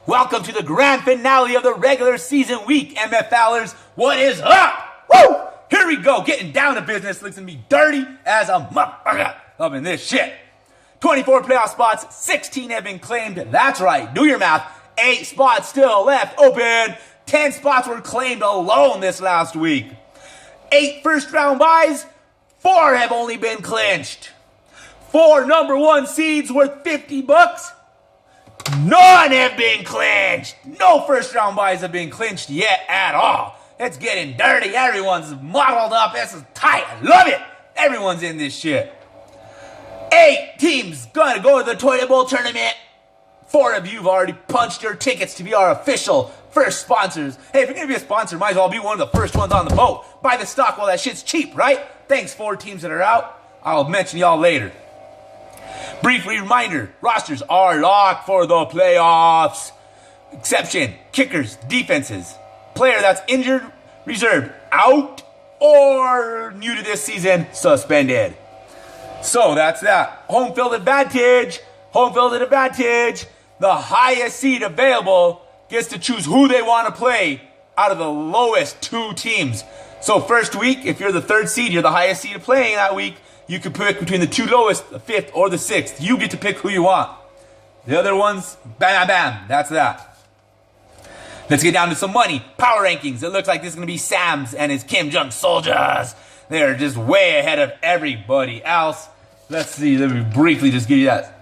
Welcome to the grand finale of the regular season week, MFLers. What is up? Woo! Here we go, getting down to business. Looks gonna be dirty as a motherfucker. Loving this shit. 24 playoff spots, 16 have been claimed. That's right, do your math. 8 spots still left open. 10 spots were claimed alone this last week. 8 first round buys, 4 have only been clinched. 4 number 1 seeds worth $50. None have been clinched. No first round buys have been clinched yet at all. It's getting dirty. Everyone's modeled up. This is tight. I love it. Everyone's in this shit. 8 teams gonna go to the Toilet Bowl tournament. 4 of you have already punched your tickets to be our official first sponsors. Hey, if you're gonna be a sponsor, might as well be one of the first ones on the boat. Buy the stock while that shit's cheap, right? Thanks, 4 teams that are out. I'll mention y'all later. Brief reminder, rosters are locked for the playoffs. Exception, kickers, defenses. Player that's injured, reserved, out, or new to this season, suspended. So that's that. Home field advantage. Home field advantage. The highest seed available gets to choose who they want to play out of the lowest 2 teams. So first week, if you're the 3rd seed, you're the highest seed playing that week. You can pick between the 2 lowest, the 5th or the 6th. You get to pick who you want. The other ones, bam, bam, bam. That's that. Let's get down to some money. Power rankings. It looks like this is going to be Sam's and his Kim Jong soldiers. They're just way ahead of everybody else. Let's see. Let me briefly just give you that.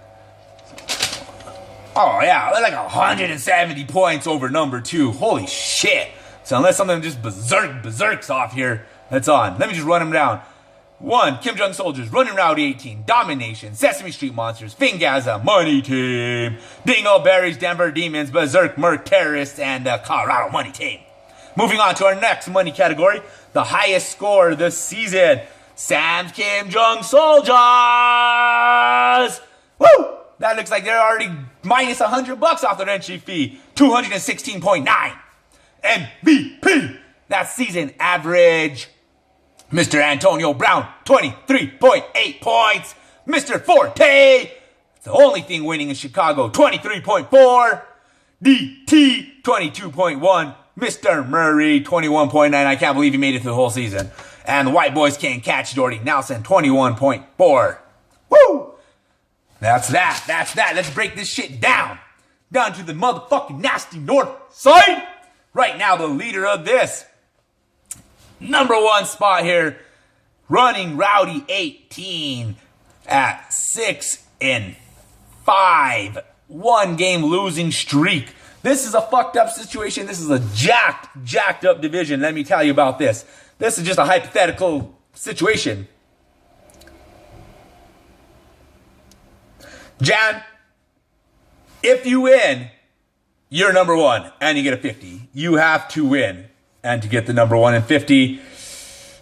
Oh, yeah. They're like 170 points over number 2. Holy shit. So unless something just berserks off here, that's on. Let me just run them down. 1, Kim Jong Soldiers, Running Rowdy 18, Domination, Sesame Street Monsters, Fingaza, Money Team, Dingleberries, Denver Demons, Berserk Merc Terrorists, and the Colorado Money Team. Moving on to our next money category, the highest score this season, Sam's Kim Jong Soldiers. Woo! That looks like they're already minus $100 off their entry fee, 216.9. MVP, that's season average. Mr. Antonio Brown, 23.8 points. Mr. Forte, it's the only thing winning in Chicago, 23.4. DT, 22.1. Mr. Murray, 21.9. I can't believe he made it through the whole season. And the White Boys Can't Catch Jordy Nelson, 21.4. Woo! That's that. Let's break this shit down. Down to the motherfucking nasty north side. Right now, the leader of this number 1 spot here, Running Rowdy 18 at 6-5. 1 game losing streak. This is a fucked up situation. This is a jacked up division. Let me tell you about this. This is just a hypothetical situation. Jan, if you win, you're number 1 and you get a 50. You have to win and to get the number 1 and 50.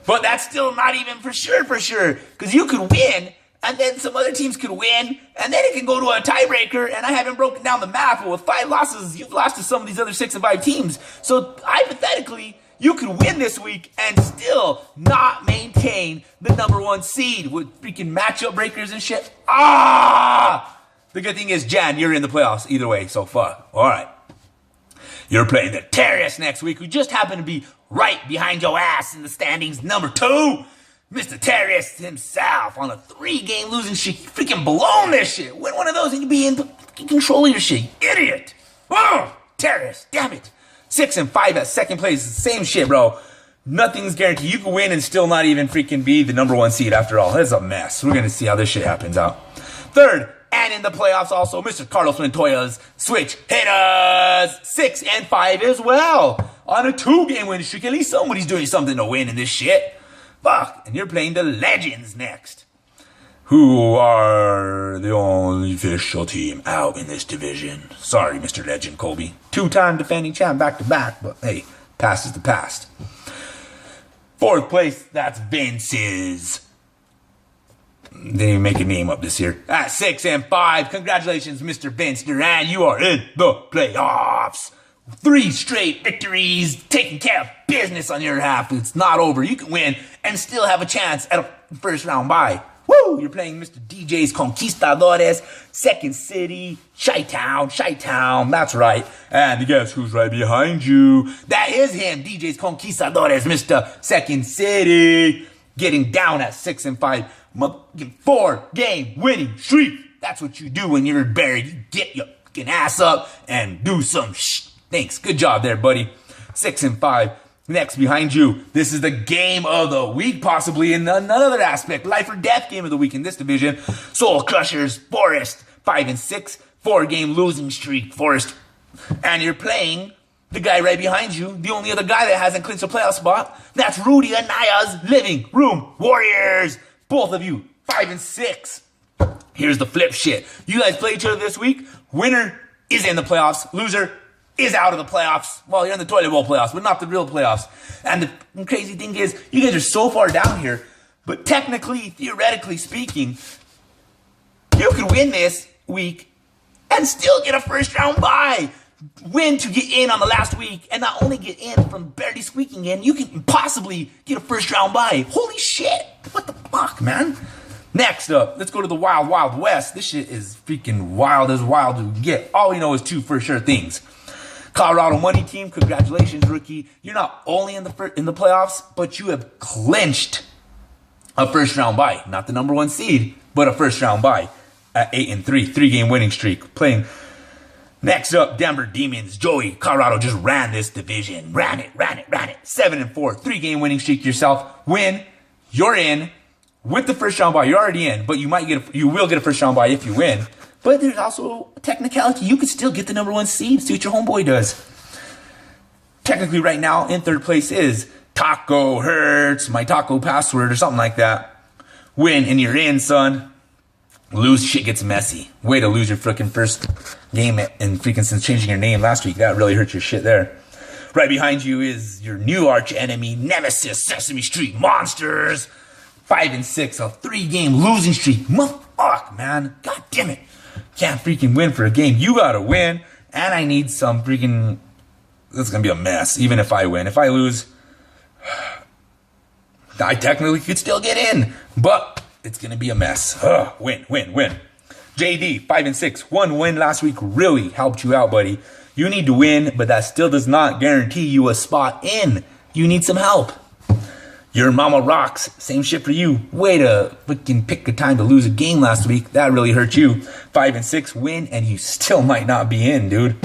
But that's still not even for sure. Because you could win, and then some other teams could win, and then it can go to a tiebreaker, and I haven't broken down the math, but with 5 losses, you've lost to some of these other 6 and 5 teams. So, hypothetically, you could win this week and still not maintain the number 1 seed with freaking matchup breakers and shit. The good thing is, Jan, you're in the playoffs either way, so fuck. Alright. You're playing the Terrorists next week, who just happen to be right behind your ass in the standings. Number 2, Mr. Terrorist himself on a 3-game losing streak. Freaking blown this shit. Win one of those and you be in control of your shit. Idiot. Oh, Terrorist. Damn it. 6-5 at second place. Same shit, bro. Nothing's guaranteed. You can win and still not even freaking be the number 1 seed after all. That's a mess. We're going to see how this shit happens out. 3rd, and in the playoffs also, Mr. Carlos Montoya's Switch Hitters, 6-5 as well. On a 2-game win streak, at least somebody's doing something to win in this shit. Fuck, and you're playing the Legends next, who are the only official team out in this division. Sorry, Mr. Legend Colby. 2-time defending champ back-to-back, but hey, past is the past. 4th place, that's Vince's. Didn't even make a name up this year. At 6-5, congratulations, Mr. Vince Duran. You are in the playoffs. 3 straight victories, taking care of business on your half. It's not over. You can win and still have a chance at a first round bye. Woo! You're playing Mr. DJ's Conquistadores, Second City, Chi-Town. That's right. And guess who's right behind you? That is him, DJ's Conquistadores, Mr. Second City. Getting down at 6-5. 4-game winning streak. That's what you do when you're buried. You get your fucking ass up and do some Thanks. Good job there, buddy. 6-5. Next behind you, this is the game of the week, possibly in another aspect. Life or death game of the week in this division. Soul Crushers, Forest, 5-6, 4-game losing streak, Forest. And you're playing the guy right behind you, the only other guy that hasn't clinched a playoff spot. That's Rudy Anaya's Living Room Warriors. Both of you, 5-6. Here's the flip shit. You guys play each other this week. Winner is in the playoffs. Loser is out of the playoffs. Well, you're in the toilet bowl playoffs, but not the real playoffs. And the crazy thing is, you guys are so far down here, but technically, theoretically speaking, you could win this week and still get a first round bye. Win to get in on the last week, and not only get in from barely squeaking in, you can possibly get a first round bye. Holy shit. What the fuck, man? Next up, let's go to the Wild Wild West. This shit is freaking wild as wild as we get. All we know is two for sure things. Colorado Money Team, congratulations, rookie. You're not only in the playoffs, but you have clinched a first round bye. Not the number 1 seed, but a first round bye at 8-3, 3-game winning streak. Playing next up, Denver Demons. Joey, Colorado just ran this division. Ran it. 7-4, 3-game winning streak yourself. Win, you're in. With the first round bye, you're already in, but you will get a first round bye if you win. But there's also a technicality. You could still get the number 1 seed. See what your homeboy does. Technically, right now, in third place is Taco Hurts, my taco password, or something like that. Win, and you're in, son. Lose, shit gets messy. Way to lose your freaking first game and freaking since changing your name last week. That really hurt your shit there. Right behind you is your new arch enemy, Nemesis, Sesame Street Monsters. 5-6, a 3-game losing streak. Fuck, man. God damn it. Can't freaking win for a game. You gotta win. And I need some freaking... This is gonna be a mess, even if I win. If I lose, I technically could still get in. But it's gonna be a mess. Win. JD, 5-6. 1 win last week really helped you out, buddy. You need to win, but that still does not guarantee you a spot in. You need some help. Your mama rocks. Same shit for you. Way to freaking pick a time to lose a game last week. That really hurt you. 5-6 win, and you still might not be in, dude.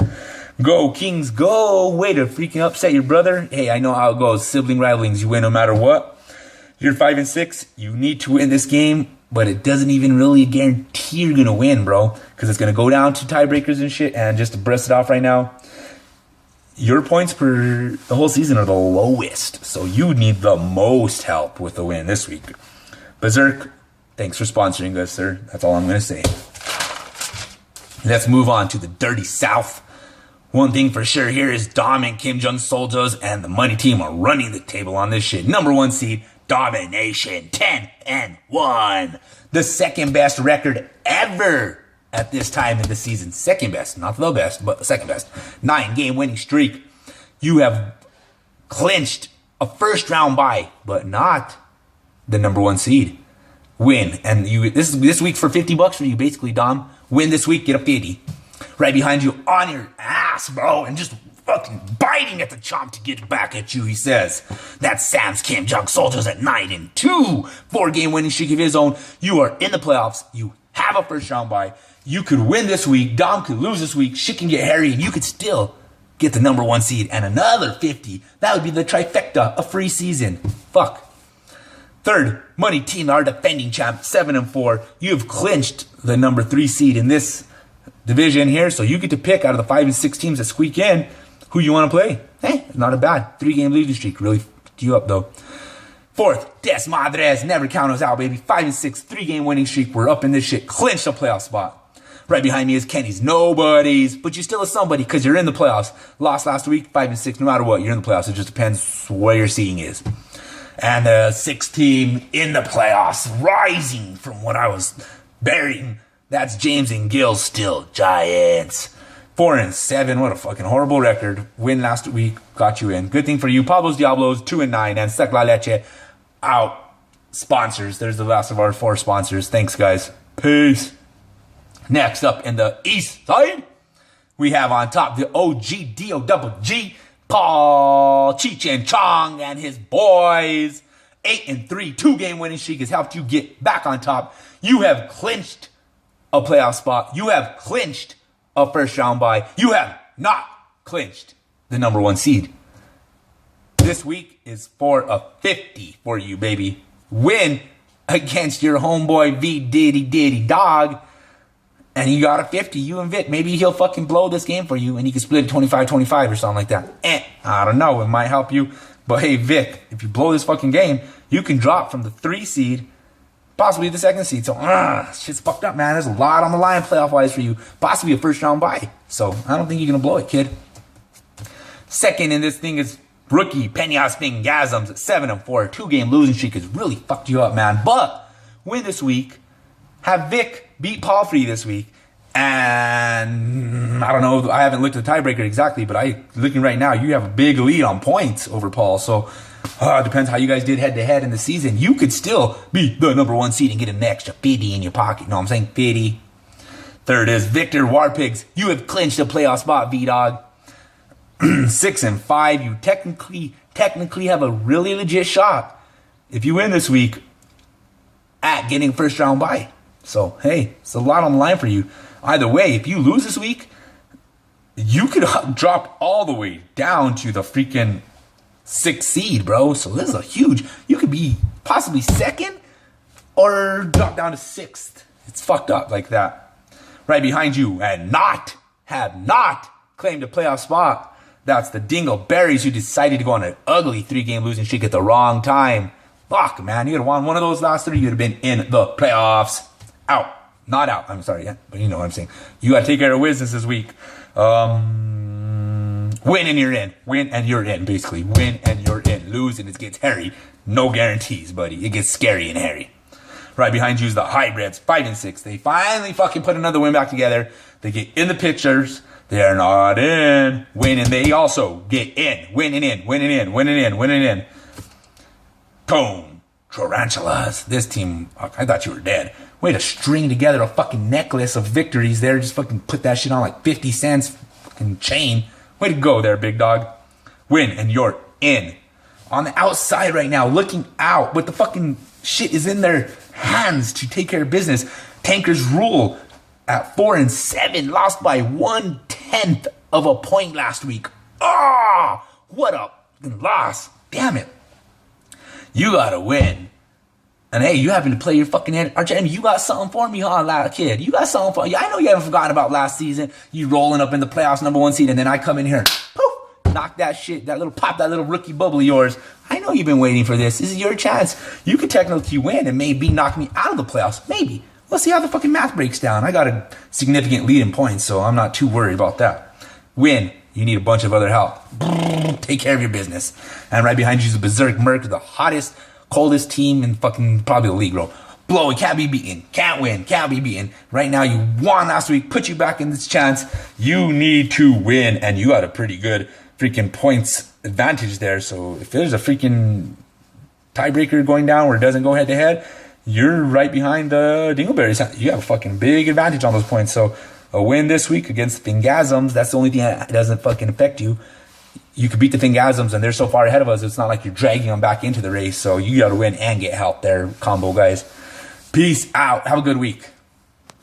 Go, Kings, go. Way to freaking upset your brother. Hey, I know how it goes. Sibling rivalings, you win no matter what. You're 5-6. You need to win this game, but it doesn't even really guarantee you're going to win, bro. Because it's going to go down to tiebreakers and shit. And just to burst it off right now, your points per the whole season are the lowest. So you need the most help with the win this week. Berserk, thanks for sponsoring us, sir. That's all I'm going to say. Let's move on to the Dirty South. One thing for sure here is Dom and Kim Jong Soldiers and the Money Team are running the table on this shit. Number 1 seed, Domination, 10-1. The second best record ever at this time in the season. Second best, not the best, but the second best. 9-game winning streak. You have clinched a first round bye, but not the number 1 seed. Win. And you this week for $50 for you, basically, Dom. Win this week, get a 50. Right behind you, on your ass, bro, and just fucking biting at the chomp to get back at you, he says. That's Sam's Kim Jong Soldiers at 9-2. 4-game winning streak of his own. You are in the playoffs. You have a first round bye. You could win this week. Dom could lose this week. Shit can get hairy, and you could still get the number 1 seed and another 50. That would be the trifecta, a free season. Fuck. Third, Money Team, our defending champ, 7-4. You have clinched the number 3 seed in this division here, so you get to pick out of the 5 and 6 teams that squeak in who you want to play. Hey, not a bad 3-game losing streak. Really fucked you up, though. Fourth, Des Madres, never count us out, baby. 5-6, 3-game winning streak. We're up in this shit. Clinched a playoff spot. Right behind me is Kenny's Nobodies, but you're still a somebody because you're in the playoffs. Lost last week, 5-6. No matter what, you're in the playoffs. It just depends where your seeding is. And the 6th team in the playoffs, rising from what I was burying. That's James and Gil's still Giants. 4-7. What a fucking horrible record. Win last week got you in. Good thing for you. Pablo's Diablos 2-9 and Sec La Leche out sponsors. There's the last of our 4 sponsors. Thanks, guys. Peace. Next up in the east side, we have on top the OG DOGG, Paul Cheech and Chong and his boys. 8-3, 2-game winning streak has helped you get back on top. You have clinched a playoff spot. You have clinched a first round bye. You have not clinched the number 1 seed. This week is for a 50 for you, baby. Win against your homeboy V Diddy Dog. And you got a 50, you and Vic. Maybe he'll fucking blow this game for you and you can split it 25-25 or something like that. I don't know. It might help you. But hey, Vic, if you blow this fucking game, you can drop from the 3 seed, possibly the 2nd seed. So, shit's fucked up, man. There's a lot on the line playoff-wise for you. Possibly a first round bye. So, I don't think you're going to blow it, kid. Second in this thing is rookie Peñas Fingasms at 7-4. 2-game losing streak has really fucked you up, man. But win this week. Have Vic beat Paul for you this week. And I don't know, I haven't looked at the tiebreaker exactly, but looking right now, you have a big lead on points over Paul. So it depends how you guys did head-to-head in the season. You could still be the number 1 seed and get an extra 50 in your pocket. No, I'm saying 50. Third is Victor Warpigs. You have clinched a playoff spot, V-Dog. 6-5. You technically have a really legit shot if you win this week at getting first round bye. So, hey, it's a lot on the line for you. Either way, if you lose this week, you could drop all the way down to the freaking 6th seed, bro. So this is a huge, you could be possibly 2nd or drop down to 6th. It's fucked up like that. Right behind you and have not claimed a playoff spot. That's the Dingleberries who decided to go on an ugly 3-game losing streak at the wrong time. Fuck, man. You would have won one of those last 3. You would have been in the playoffs. Out. Not out. I'm sorry. Yeah, but you know what I'm saying. You got to take care of business this week. Win and you're in. Win and you're in, basically. Win and you're in. Lose and it gets hairy. No guarantees, buddy. It gets scary and hairy. Right behind you is the Hybrids. 5-6. They finally fucking put another win back together. They get in the pictures. They're not in. Win and they also get in. Win and in. Win and in. Win and in. Win and in. Boom. Tarantulas. This team, I thought you were dead. Way to string together a fucking necklace of victories there. Just fucking put that shit on like 50 cents fucking chain. Way to go there, big dog. Win and you're in. On the outside right now, looking out, but the fucking shit is in their hands to take care of business. Tankers rule at 4-7, lost by 1/10 of a point last week. What a loss. Damn it. You gotta win. And hey, you happen to play your fucking arch enemy. You got something for me, huh, kid? You got something for me. I know you haven't forgotten about last season. You rolling up in the playoffs, number 1 seed, and then I come in here, poof, knock that shit, that little rookie bubble of yours. I know you've been waiting for this. This is your chance. You could technically win and maybe knock me out of the playoffs. Maybe. Let's see how the fucking math breaks down. I got a significant lead in points, so I'm not too worried about that. Win. You need a bunch of other help. Take care of your business. And right behind you is the Berserk Merc, the hottest, coldest team in fucking probably the league, bro. Blow it, can't be beaten, can't win, can't be beaten. Right now, you won last week, put you back in this chance. You need to win, and you got a pretty good freaking points advantage there. So if there's a freaking tiebreaker going down where it doesn't go head-to-head, you're right behind the Dingleberries. You have a fucking big advantage on those points. So a win this week against Fingasms, that's the only thing that doesn't fucking affect you. You could beat the Fingasms, and they're so far ahead of us, it's not like you're dragging them back into the race. So you got to win and get help there, combo guys. Peace out. Have a good week.